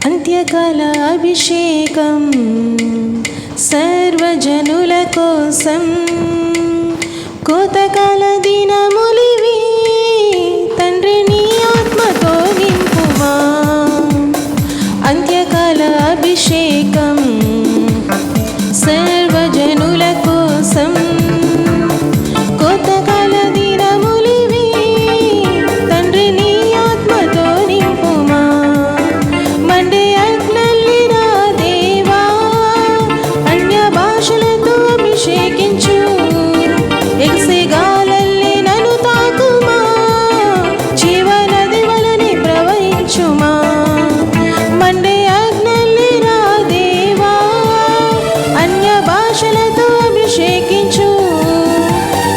అంత్యకాల అభిషేకం సర్వజనుల కోసం కోతకాల దినములివి తండ్రి నీ ఆత్మతో నింపుమా. అంత్యకాల అభిషేకం సర్వజనుల కోసం కోతకాల దినములివి తండ్రి నీ ఆత్మతో నింపుమా. మండే అగ్నల్లి రా దేవా అన్య భాషలతో అభిషేకించు. ఎగసే గాలల్లి నన్ను తాకుమా జీవనది వలనే ప్రవహించుమా. మండే అగ్నల్లి రా దేవా అన్య భాషలతో అభిషేకించు.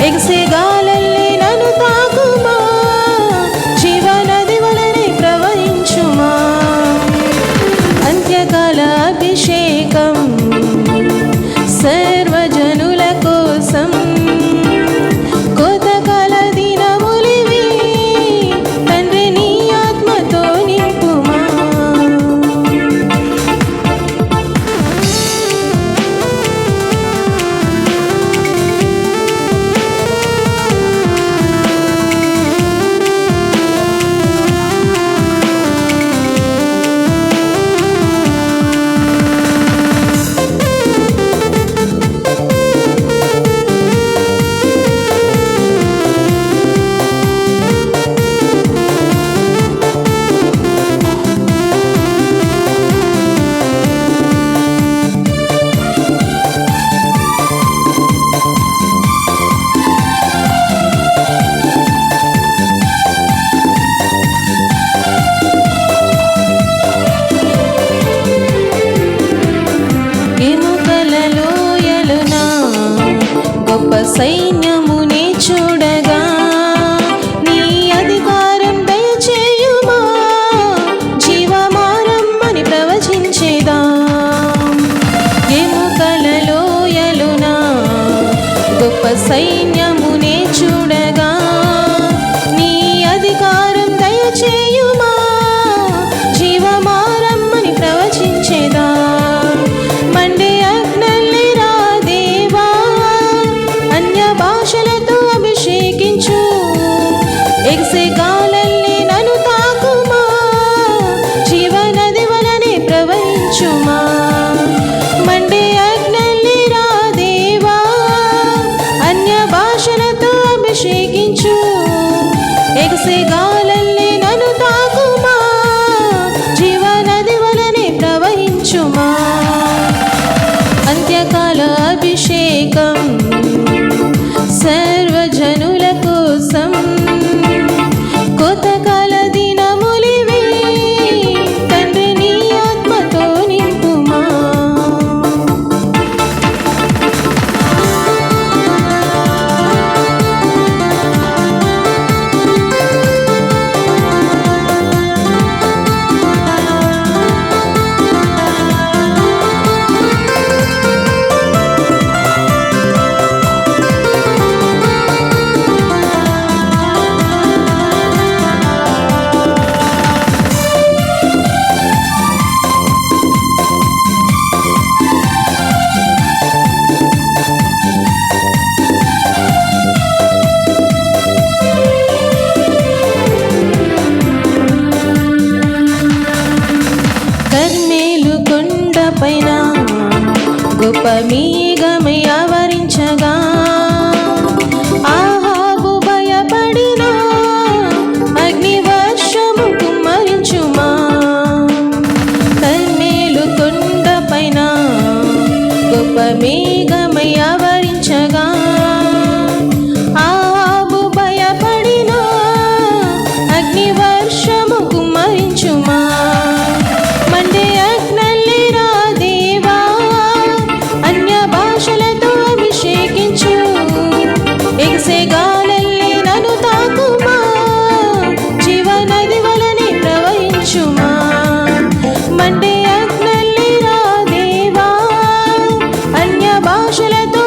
ఎగసే గాలల్లి నన్ను తాకుమా జీవనది వలనే ప్రవహించుమా. అంత్యకాల అభిషేకం సర్వజనుల కోసం కోతకాల దినములివి తండ్రి నీ ఆత్మతో నింపుమా. గొప్ప సైన్యమునే చూడగా నీ అధికారం దయచేయుమా. జీవమారమ్మని ప్రవచించేదా. ఎముకల లోయలున గొప్ప సైన్యమునే చూడగా నీ అధికారం దయచేయుమా. జీవమారమ్మని ప్రవచించేదా. మండే అగ్నల్లి రా దేవా అన్య భాషలతో అభిషేకించు. ఎగసే గాలల్లి నన్ను తాకుమా జీవనది వలనే ప్రవహించుమా. మండే అగ్నల్లి రా దేవా అన్య భాషలతో అభిషేకించు. ఎగసే గాలల్లి నన్ను తాకుమా జీవనది వలనే ప్రవహించుమా. అంత్యకాల అభిషేకం సర్వజనుల కోసం కోతకాల దినములివి తండ్రి నీ ఆత్మతో నింపుమా. కర్మేలు కొండపైన గొప్ప మేఘమై ఆవరించగా ఆహాబు భయపడిన అగ్ని వర్షము కుమ్మరించుమా. కర్మేలు కొండపైన గొప్ప మేఘమై ఆవరించగా ఆహాబు భయపడిన అగ్ని వర్షము కుమ్మరించుమా. మండే అగ్నల్లి రా దేవా అన్య భాషలతో అభిషేకించు. ఎగసే గాలల్లి నన్ను తాకుమా జీవనది వలనే ప్రవహించుమా. మండే అగ్నల్లి రా దేవా అన్య భాషలతో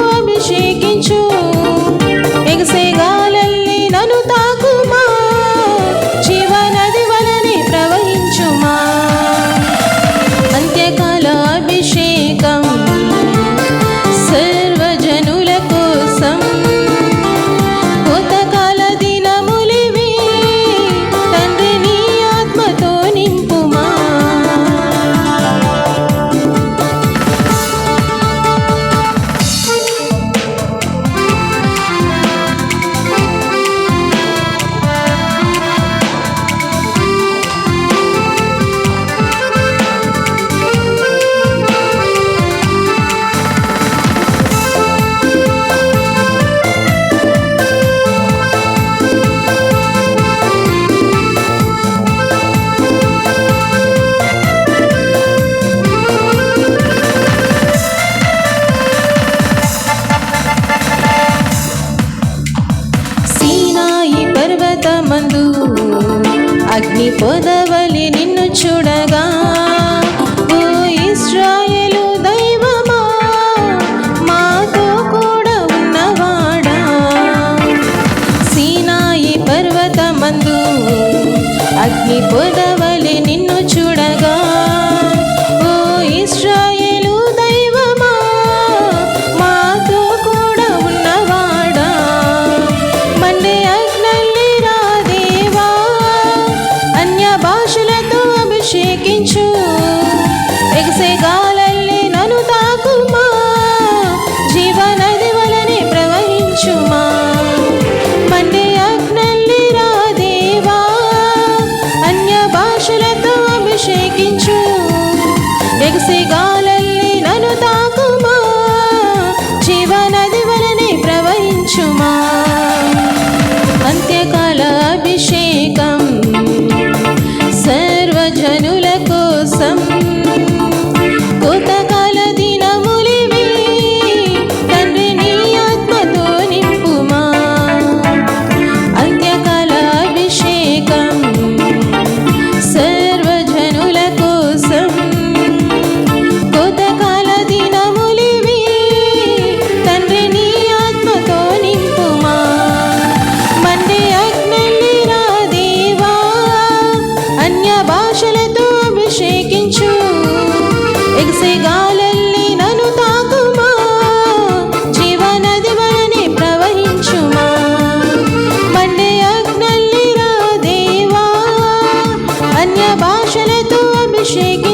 అన్య భాషలతో అభిషేకించుమా